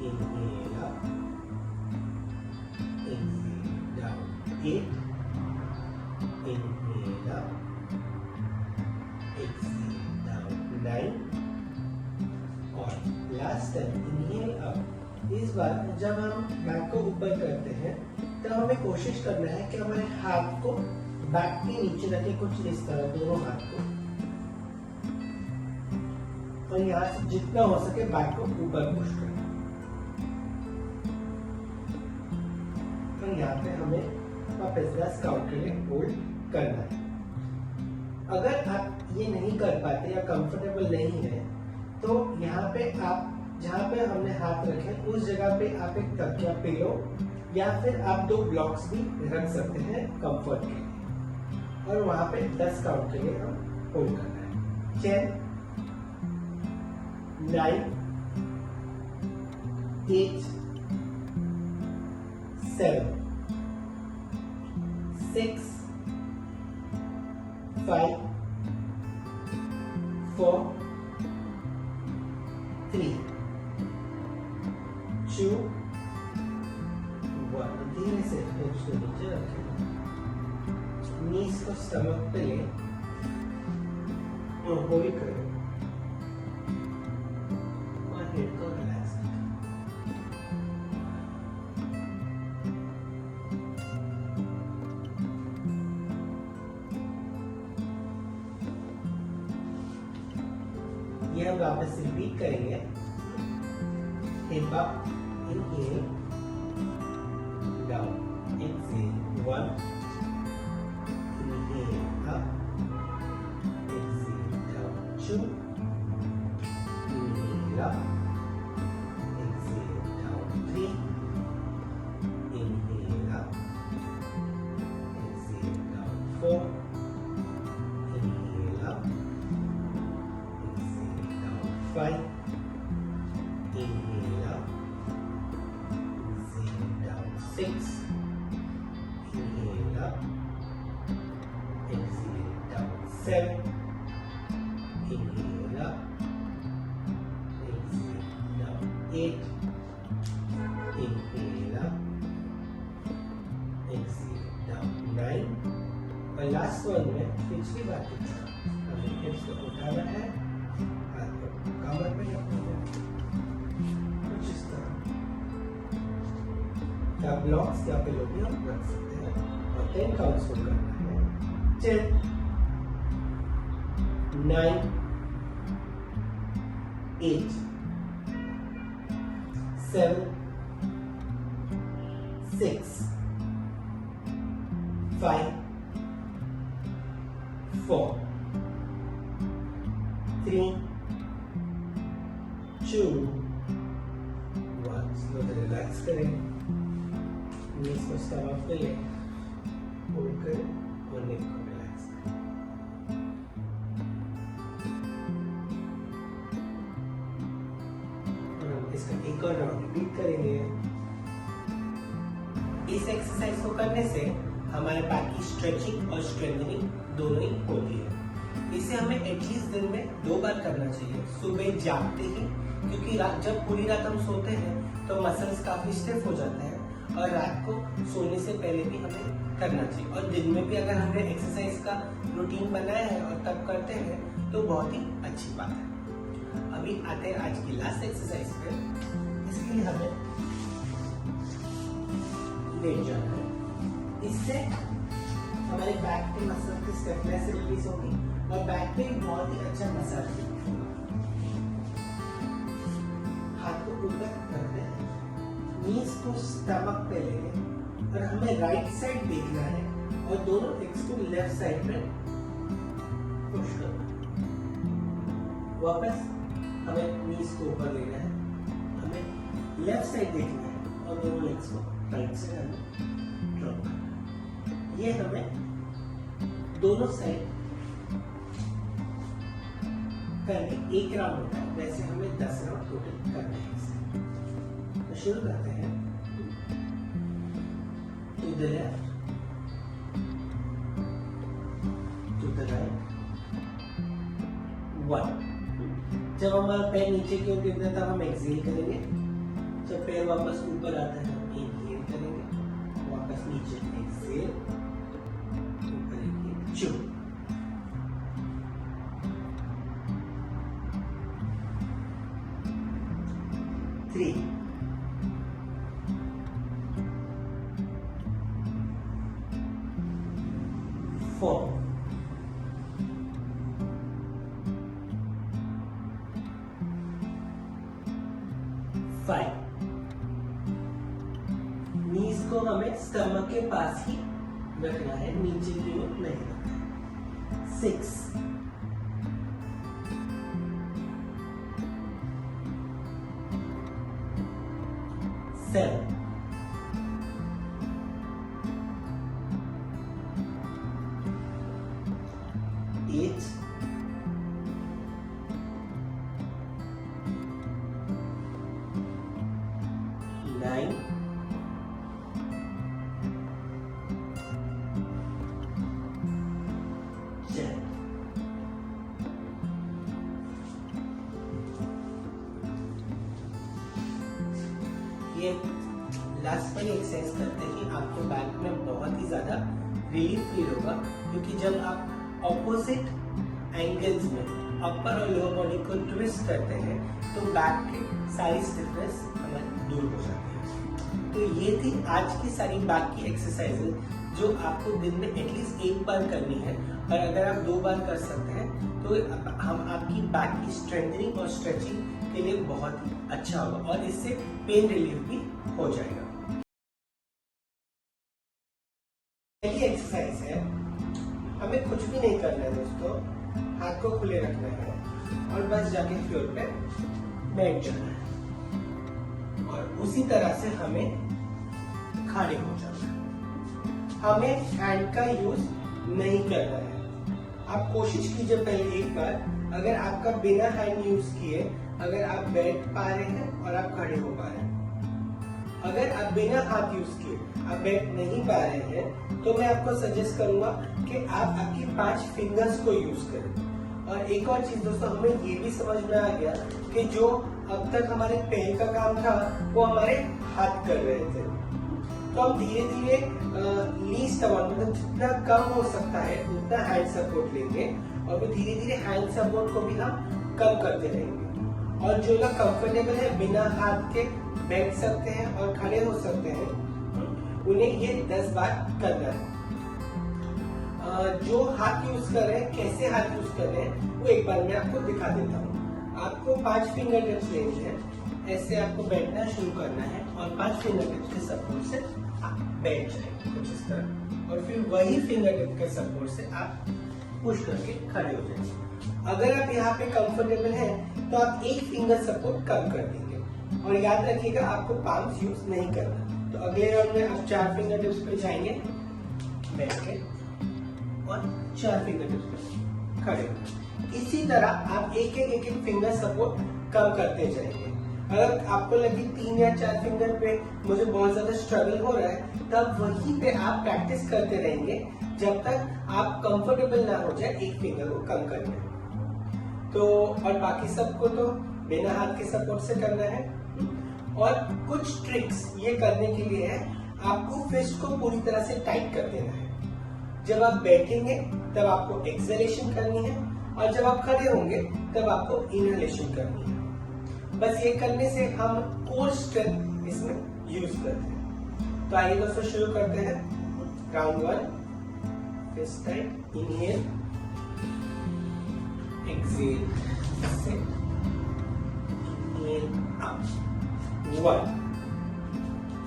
inhale up, exhale down 8, inhale up, exhale down 9, और last time inhale up. इस बार जब हम back को ऊपर करते हैं तब हमें कोशिश करना है कि हमारे हाथ को बैक के नीचे रखे, कुछ इस तरह दोनों हाथ को, और यहाँ से जितना हो सके बैक को ऊपर पुश करना। यहाँ पे हमें वापस 10 काउंट के लिए होल्ड करना है। अगर आप ये नहीं कर पाते या कंफर्टेबल नहीं है तो यहाँ पे आप जहाँ पे हमने हाथ रखे उस जगह पे आप एक तकिया पिलो या फिर आप 2 ब्लॉक्स भी रख सकते हैं कंफर्ट के लिए, और वहां पे 10 काउंट के लिए हम होल्ड करना है। 10, 9, 8, 7, 6, 5, 4, 3, 2, 1. धीरे से उसको नीचे रखें, नीज को स्टमक पे ले और होल्ड करें और हेड को रिलैक्स करें। ये हम वापस रिपीट करेंगे। Hip up, inhale, down, exhale, 1, inhale up, exhale down, 2, inhale up, exhale down, 3, inhale up, exhale down, 4, inhale up, 5, inhale up, exhale down, 6, inhale up, exhale down, 7, inhale up, exhale down, 8, inhale up, exhale down, 9, और last one में पिछली बार की तरह हमें हिप्स को उठाना है, कमर पे कुछ इस तरह क्या ब्लॉक्स क्या पिलो भी हम रख सकते हैं और 10 काउंट्स को करना है। 10, 9, 8, 7, 6, 5, 4, 3, 2, 1. स्लो रिलैक्स करें, नीज को स्टमक पे ले, होल्ड करें और नेक को रिलैक्स करें। और हम इसका एक और राउंड रिपीट करेंगे। इस एक्सरसाइज को करने से हमारे बैक की स्ट्रेचिंग और स्ट्रेंथनिंग दोनों ही होती है। इसे हमें एटलीस्ट दिन में 2 बार करना चाहिए, सुबह जागते ही, क्योंकि जब पूरी रात हम सोते हैं तो मसल्स काफी स्टिफ हो जाते हैं, और रात को सोने से पहले भी हमें करना चाहिए, और दिन में भी अगर हमने एक्सरसाइज का रूटीन बनाया है और तब करते हैं तो बहुत ही अच्छी बात है। अभी आते हैं आज की लास्ट एक्सरसाइज पे। इसके लिए हमें लेट जाना है, इससे हमारे बैक के मसल की स्टिफनेस रिलीज होगी और बैक पे बहुत ही अच्छा मसाज होगा। हाथ को ऊपर करते हैं, नीज को स्टमक पे लेंगे और हमें राइट साइड देखना है और दोनों लेग्स को लेफ्ट साइड पे पुश करना है। वापस हमें नीज को ऊपर लेना है, हमें लेफ्ट साइड देखना है और दोनों लेग्स को राइट साइड हमें ड्रॉप करना है। ये हमें दोनों साइड करके 1 राउंड होता है, वैसे हमें 10 राउंड टोटल करने हैं। तो शुरू करते हैं। To the left, to the right, 1। जब हमारा पैर नीचे की ओर गिरता है तब हम एक्सहेल करेंगे, जब पैर वापस ऊपर आता है हम इनहेल करेंगे, वापस नीचे एक्सहेल, ऊपर इनहेल, 2, 3, 4, 5। नीज को हमें स्टमक के पास ही रखना है, नीचे की ओर नहीं रखना है। 6, 7, 8, 9, 10। लास्ट वाली एक्सरसाइज करते ही आपको बैक में बहुत ही ज्यादा रिलीफ फील होगा, क्योंकि जब आप ऑपोजिट एंगल्स में अपर और लोअर बॉडी को ट्विस्ट करते हैं तो बैक की सारी स्टिफनेस हमारी दूर हो जाती है। तो ये थी आज की सारी बैक की एक्सरसाइजेज जो आपको दिन में एटलीस्ट एक बार करनी है, और अगर आप 2 बार कर सकते हैं तो हम आपकी बैक की स्ट्रेंथनिंग और स्ट्रेचिंग के लिए बहुत ही अच्छा होगा, और इससे पेन रिलीफ भी हो जाएगा। पहली एक्सरसाइज है, हमें कुछ भी नहीं करना है दोस्तों, हाथ को खुले रखना है और बस जाके फ्लोर पे बैठ जाना है, और उसी तरह से हमें खड़े हो जाना है। हमें हैंड का यूज नहीं करना है। आप कोशिश कीजिए पहले एक बार, अगर आपका बिना हैंड यूज किए अगर आप बैठ पा रहे हैं और आप खड़े हो पा रहे हैं, अगर आप बिना हाथ यूज किए आप बैठ नहीं पा रहे हैं, तो मैं आपको सजेस्ट करूंगा कि आप आपकी 5 फिंगर्स को यूज करें। और एक और चीज दोस्तों, हमें ये भी समझ में आ गया कि जो अब तक हमारे पैर का काम था वो हमारे हाथ कर रहे थे, तो हम धीरे धीरे लीस्ट अमाउंट, मतलब जितना कम हो सकता है उतना हैंड सपोर्ट लेंगे, और फिर धीरे धीरे हैंड सपोर्ट को भी हम कम करते रहेंगे। और जो लोग कंफर्टेबल है बिना हाथ के बैठ सकते हैं और खड़े हो सकते हैं, उन्हें ये 10 बार करना है। जो हाथ यूज कर रहे हैं, कैसे हाथ यूज कर रहे हैं वो एक बार मैं आपको दिखा देता हूँ। आपको 5 फिंगर टिप्स लेने हैं, ऐसे आपको बैठना शुरू करना है और 5 फिंगर टिप्स के सपोर्ट से आप बैठ जाएंगे कुछ इस तरह, और फिर वही फिंगर टिप के सपोर्ट से आप पुश करके खड़े हो जाएंगे। अगर आप यहाँ पे कंफर्टेबल हैं तो आप एक फिंगर सपोर्ट कम कर देंगे, और याद रखिएगा आपको पाम्स यूज नहीं करना। तो अगले राउंड में आप 4 फिंगर टिप्स पे जाएंगे बैठ के, और 4 फिंगर टिप्स पे खड़े हो। इसी तरह आप एक एक फिंगर सपोर्ट कम करते जाएंगे। अगर आपको लगे 3 या 4 फिंगर पे मुझे बहुत ज्यादा स्ट्रगल हो रहा है, तब वहीं पे आप प्रैक्टिस करते रहेंगे जब तक आप कंफर्टेबल ना हो जाए एक फिंगर को कम करने। तो और बाकी सबको तो बिना हाथ के सपोर्ट से करना है। और कुछ ट्रिक्स ये करने के लिए है, आपको फिस्ट को पूरी तरह से टाइट कर देना है। जब आप बैठेंगे तब आपको एक्सहेलेशन करनी है, और जब आप खड़े होंगे तब आपको इनहेलेशन करनी है। बस ये करने से हम कोर स्ट्रेंथ इसमें यूज करते हैं। तो आइए दोस्तों शुरू करते हैं। Round 1, fist tight, inhale, exhale, sit, inhale, up, 1,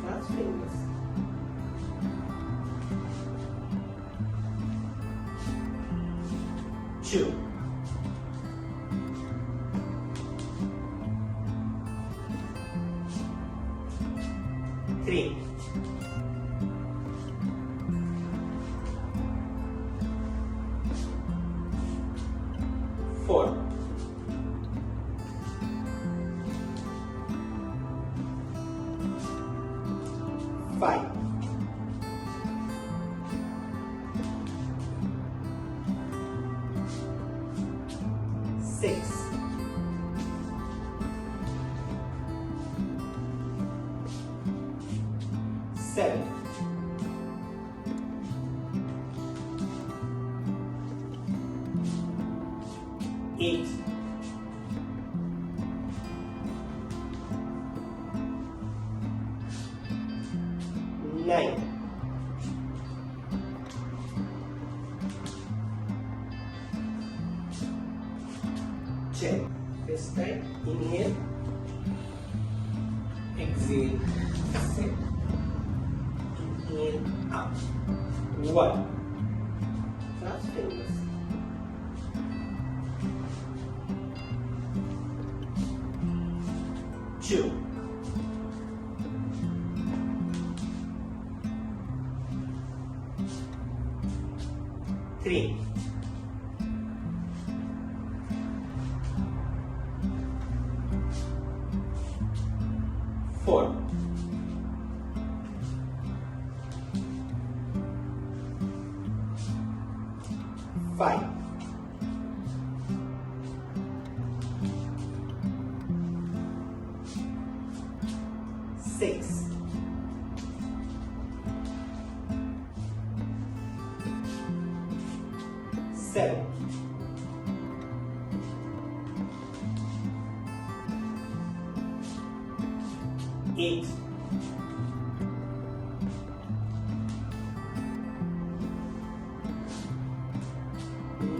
5 fingers, 2, 3, 4, 5, 6, 7, 8, 9, 10. Fist tight. Inhale, exhale, sit, inhale, up. 1. Fast fingers. 2. 3. 4. 5. 6. 7, 8,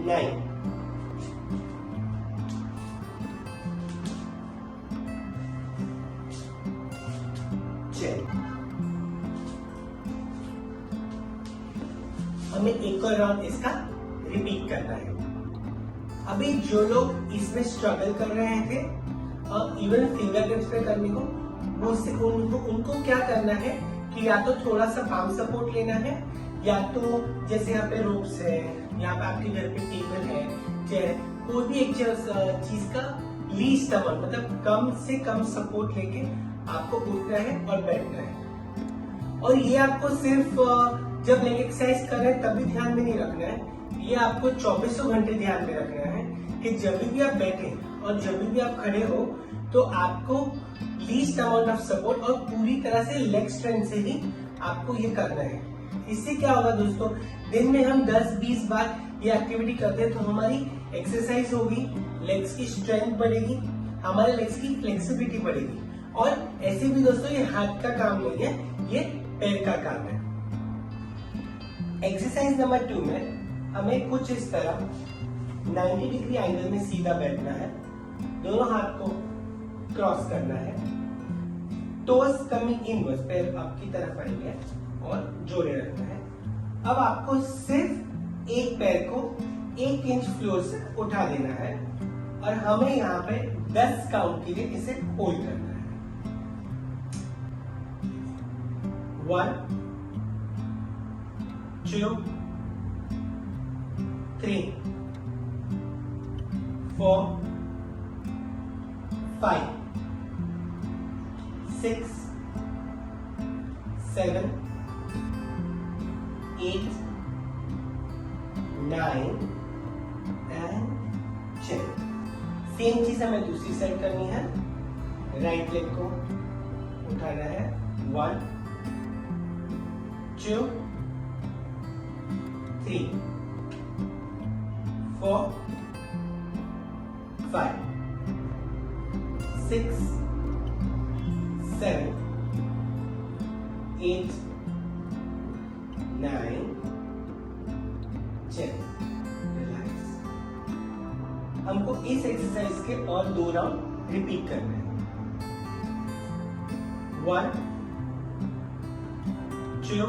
9, 10। हमें एक और राउंड इसका रिपीट करना है। अभी जो लोग इसमें स्ट्रगल कर रहे थे इवन फिंगर टिप्स पे करने को, उनको क्या करना है कि या तो थोड़ा सा पाम सपोर्ट लेना है, या तो जैसे यहाँ पे रोप्स है, यहाँ पे आपके घर पे टेबल है, चेयर, कोई भी एक चीज का लीस्ट अमाउंट मतलब कम से कम सपोर्ट लेके आपको उठना है और बैठना है। और ये आपको सिर्फ जब लेग एक्सरसाइज कर रहे हैं तभी ध्यान में नहीं रखना है, ये आपको 24 घंटे ध्यान में रखना है कि जब भी आप बैठे और जब भी आप खड़े हो तो आपको लीस्ट अमाउंट ऑफ सपोर्ट और पूरी तरह से लेग स्ट्रेंथ से ही आपको ये करना है। इससे क्या होगा दोस्तों, दिन में हम 10-20 बार ये एक्टिविटी करते हैं तो हमारी एक्सरसाइज होगी, लेग्स की स्ट्रेंथ बढ़ेगी, हमारे लेग्स की फ्लेक्सिबिलिटी बढ़ेगी। और ऐसे भी दोस्तों ये हाथ का काम नहीं है, ये पैर का काम है। एक्सरसाइज नंबर 2 में हमें कुछ इस तरह 90 डिग्री एंगल में सीधा बैठना है, दोनों हाथ को क्रॉस करना है, टोस कमिंग इनवर्स, पैर आपकी तरफ आएंगे और जोड़े रखना है। अब आपको सिर्फ एक पैर को 1 इंच फ्लोर से उठा देना है और हमें यहाँ पे 10 काउंट के लिए इसे होल्ड करना है। 1, 2, 3, 4, 5, 6, 7, 8, 9 एंड 10। सेम चीज हमें दूसरी साइड करनी है। राइट लेग को उठाना है, 1, 2, 3, 4, 5, 6, 7, 8, 9, 10। रिलैक्स। हमको इस एक्सरसाइज के और 2 राउंड रिपीट करने हैं। 1, 2,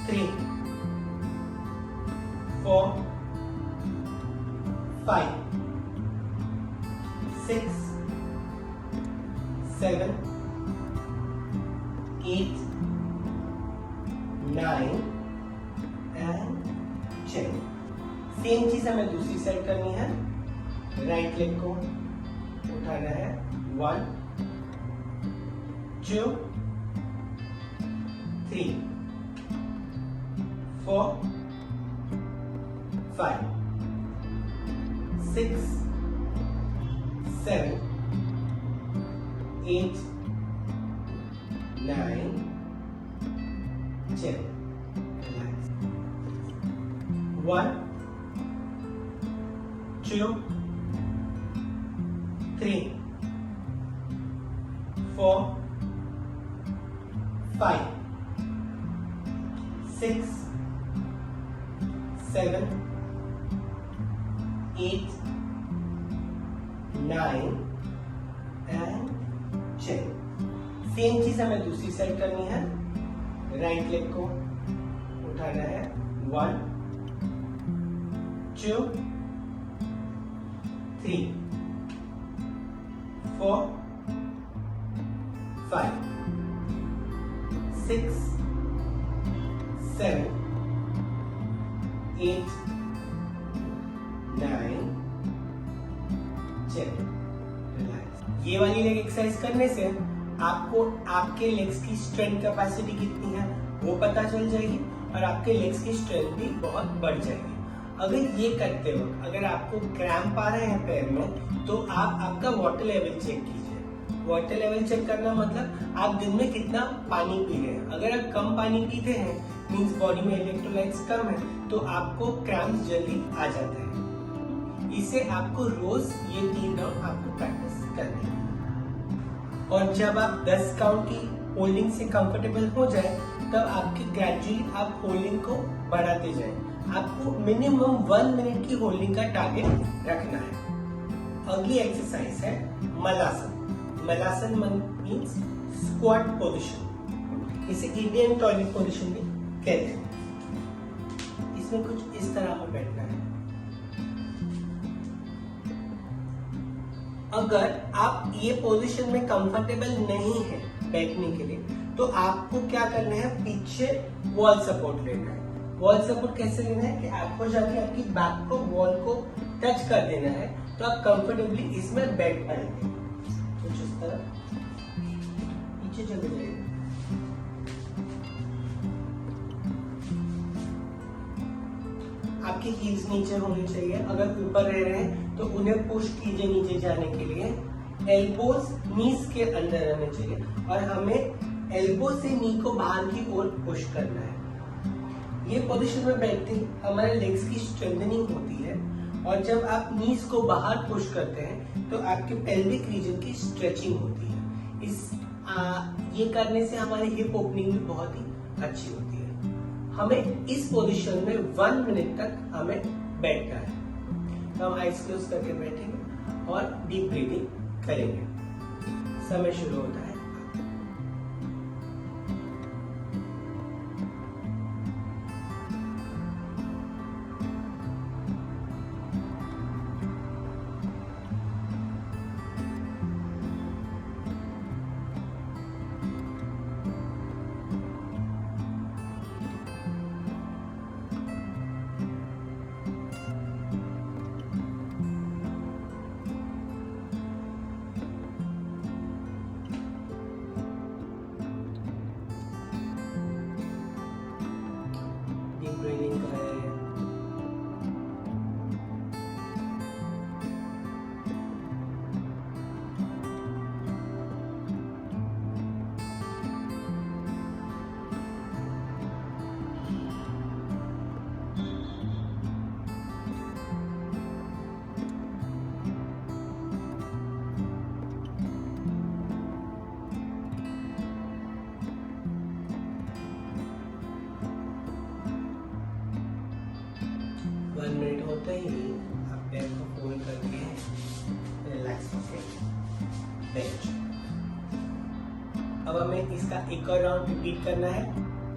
3, 4, 5, 6, 7, 8, 9 एंड 10। सेम चीज हमें दूसरी साइड करनी है। राइट लेग को उठाना है, 1, 2, 3, 4, 5, 6, 7, 8, 9, 10। Relax. 1, 2, 3, 4, 5, 6, 7, 8, 9 एंड 10। सेम चीज हमें दूसरी साइड करनी है। राइट लेग को उठाना है, 1, 2, 3, 4, 5, 6, 7, 8, 9, 10। रिलैक्स। ये वाली लेग एक्सरसाइज करने से आपको आपके लेग्स की स्ट्रेंथ कैपेसिटी कितनी है वो पता चल जाएगी और आपके लेग्स की स्ट्रेंथ भी बहुत बढ़ जाएगी। अगर ये करते वक्त अगर आपको क्रैम्प आ रहे हैं पैर में तो आप आपका वाटर लेवल चेक कीजिए। वाटर लेवल चेक करना मतलब आप दिन में कितना पानी पी रहे हैं। अगर आप कम पानी पीते हैं मीन्स बॉडी में इलेक्ट्रोलाइट्स कम है तो आपको क्रैम्प्स जल्दी आ जाते हैं। इसे आपको रोज ये 3 राउंड आपको प्रैक्टिस करनी है। और जब आप 10 काउंट की होल्डिंग से कंफर्टेबल हो जाए तब आपके ग्रेजुअली आप होल्डिंग को बढ़ाते जाए। आपको मिनिमम 1 मिनट की होल्डिंग का टारगेट रखना है। अगली एक्सरसाइज है malasana. Malasana means squat position, इसे इंडियन टॉयलेट पोजीशन भी कहते हैं। इसमें कुछ इस तरह में बैठना है। अगर आप ये पोजीशन में कंफर्टेबल नहीं है बैठने के लिए तो आपको क्या करना है, पीछे वॉल सपोर्ट लेना है। वॉल सपोर्ट कैसे लेना है कि आपको जाके आपकी बैक को वॉल को टच कर देना है तो आप कंफर्टेबली इसमें बैठ पाएंगे। कुछ इस तरह पीछे चले जाइए। आपकी हील्स नीचे होनी चाहिए। अगर ऊपर रह रहे हैं तो उन्हें पुश कीजिए नीचे जाने के लिए। एल्बोज नीज के अंदर रहने चाहिए और हमें एल्बो से नी को बाहर की ओर पुश करना है। ये पोजीशन में बैठते ही हमारे लेग्स की स्ट्रेंथनिंग होती है और जब आप नीज को बाहर पुश करते हैं तो आपके पेल्विक रीजन की स्ट्रेचिंग होती है। ये करने से हमारी हिप ओपनिंग भी बहुत ही अच्छी होती है। हमें इस पोजीशन में 1 मिनट तक हमें बैठना है। तो हम आइज क्लोज करके बैठेंगे और डीप ब्रीदिंग करेंगे। समय शुरू होता है। ब्रीदिंग करें। मिनट होते ही आप पैर को फोल्ड करके रिलैक्स होके बैठ। अब हमें इसका एक और राउंड रिपीट करना है।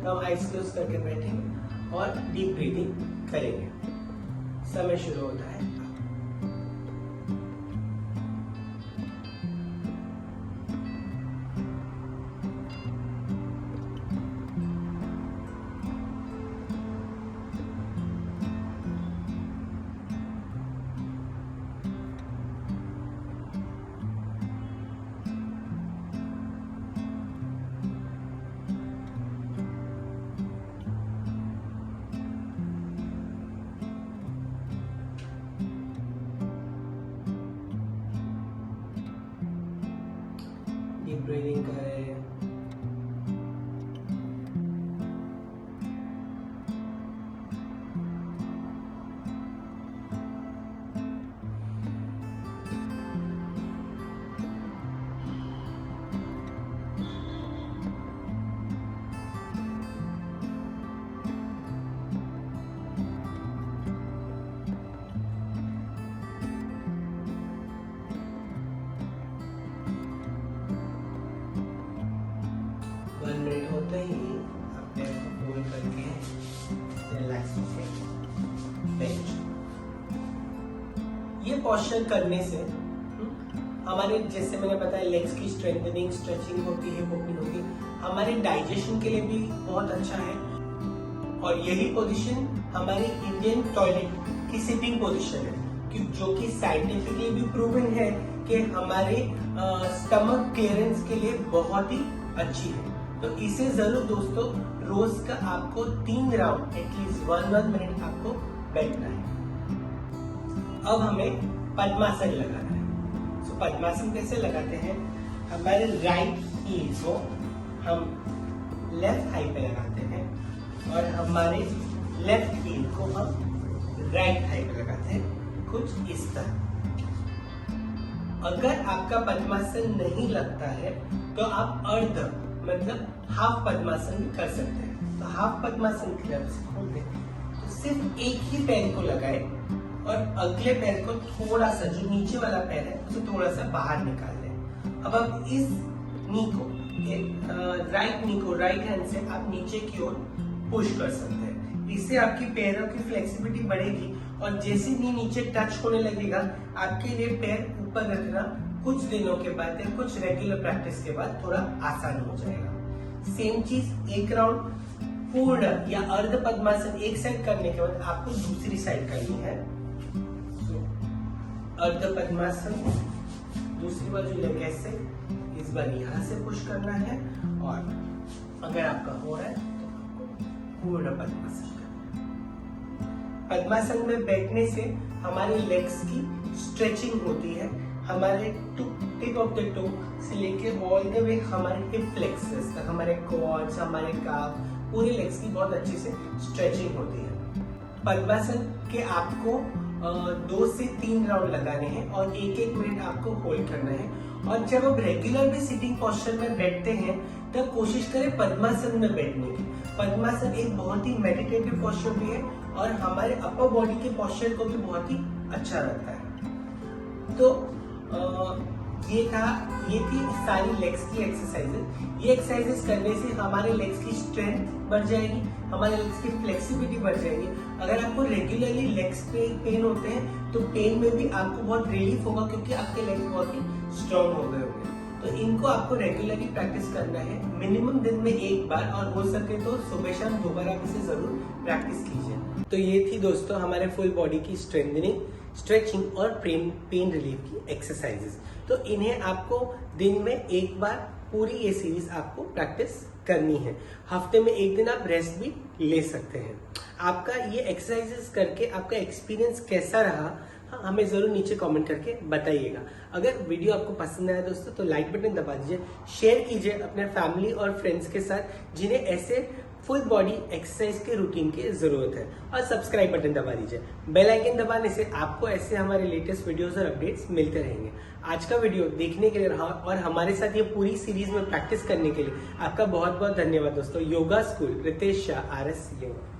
तो हम आइज क्लोज करके बैठेंगे और डीप ब्रीदिंग करेंगे। समय शुरू होता है। डीप ब्रीदिंग करें। मिनट होते ही आप पैर को फोल्ड करके रिलैक्स होके बैठ। ये पोस्चर करने से हमारे, जैसे मैंने बताया, लेग्स की स्ट्रेंथनिंग, स्ट्रेचिंग होती है, ओपनिंग होती है। हमारे डाइजेशन के लिए भी बहुत अच्छा है। और यही पोजीशन हमारी इंडियन टॉयलेट की सिटिंग पोजीशन है, जो कि साइंटिफिकली भी प्रूवन है कि हमारे स्टमक क्लियरेंस के लिए बहुत ही अच्छी है। तो इसे जरूर दोस्तों रोज का आपको 3 राउंड एटलीस्ट 1 मिनट आपको बैठना है। अब हमें पद्मासन लगाना है। पद्मासन कैसे लगाते हैं? हमारे राइट हील को हम लेफ्ट थाई पे लगाते हैं और हमारे लेफ्ट हील को हम राइट थाई पे लगाते हैं, कुछ इस तरह। अगर आपका पद्मासन नहीं लगता है तो आप अर्ध मतलब हाफ पद्मासन भी कर सकते हैं। तो हाफ पद्मासन के लिए खोल दें, तो सिर्फ एक ही पैर को लगाए और अगले पैर को थोड़ा सा, जो नीचे वाला पैर है उसे थोड़ा सा बाहर निकाल लें। अब आप इस नी को, राइट नी को राइट हैंड से आप नीचे की ओर पुश कर सकते हैं। इससे आपकी पैरों की फ्लेक्सिबिलिटी बढ़ेगी और जैसे नी नीचे टच होने लगेगा आपके लिए पैर ऊपर रखना कुछ दिनों के बाद या कुछ रेगुलर प्रैक्टिस के बाद थोड़ा आसान हो जाएगा। सेम चीज एक राउंड पूर्ण या अर्ध पद्मासन एक साइड करने के बाद आपको दूसरी साइड करनी है। अर्ध पद्मासन दूसरी बाजू लेके ऐसे, इस बार यहाँ से पुश करना है और अगर आपका हो रहा है तो आपको पूर्ण पद्मासन करना है। पद्मासन में बैठने से हमारे लेग्स की स्ट्रेचिंग होती है, हमारे टिप ऑफ द टो से लेके ऑल द वे हमारे हिप फ्लेक्सस तक, हमारे क्वाड्स, हमारे काफ, पूरे लेग्स की बहुत अच्छे से स्ट्रेचिंग होती है। पद्मासन के आपको 2 से 3 राउंड लगाने हैं और 1-1 मिनट आपको होल्ड करना है। और जब आप रेगुलर भी सिटिंग पोस्चर में बैठते हैं तब कोशिश करें पद्मासन में बैठने की। पद्मासन एक बहुत ही मेडिटेटिव पोस्चर भी है और हमारे अपर बॉडी के पोस्चर को भी बहुत ही अच्छा रखता है। तो ये थी सारी लेग्स की एक्सरसाइजेस। ये एक्सरसाइजेस करने से हमारे लेग्स की स्ट्रेंथ बढ़ जाएगी, हमारे लेग्स की फ्लेक्सिबिलिटी बढ़ जाएगी। अगर आपको रेगुलरली लेग्स पे पेन होते हैं तो पेन में भी आपको बहुत रिलीफ होगा क्योंकि आपके लेग्स बहुत ही स्ट्रॉन्ग हो गए होंगे। तो इनको आपको रेगुलरली प्रैक्टिस करना है, मिनिमम दिन में 1 बार, और हो सके तो सुबह शाम 2 बार आप इसे जरूर प्रैक्टिस कीजिए। तो ये थी दोस्तों हमारे फुल बॉडी की स्ट्रेंथनिंग, स्ट्रेचिंग और पेन रिलीफ की एक्सरसाइजेस। तो इन्हें आपको दिन में 1 बार पूरी ये सीरीज आपको प्रैक्टिस करनी है। हफ्ते में 1 दिन आप रेस्ट भी ले सकते हैं। आपका ये एक्सरसाइजेस करके आपका एक्सपीरियंस कैसा रहा, हाँ, हमें जरूर नीचे कमेंट करके बताइएगा। अगर वीडियो आपको पसंद आया दोस्तों तो लाइक बटन दबा दीजिए, शेयर कीजिए अपने फैमिली और फ्रेंड्स के साथ जिन्हें ऐसे फुल बॉडी एक्सरसाइज के रूटीन की जरूरत है, और सब्सक्राइब बटन दबा दीजिए। बेल आइकन दबाने से आपको ऐसे हमारे लेटेस्ट वीडियोस और अपडेट्स मिलते रहेंगे। आज का वीडियो देखने के लिए और हमारे साथ ये पूरी सीरीज में प्रैक्टिस करने के लिए आपका बहुत बहुत धन्यवाद दोस्तों। Yoga school Ritesh Shah, RS yoga.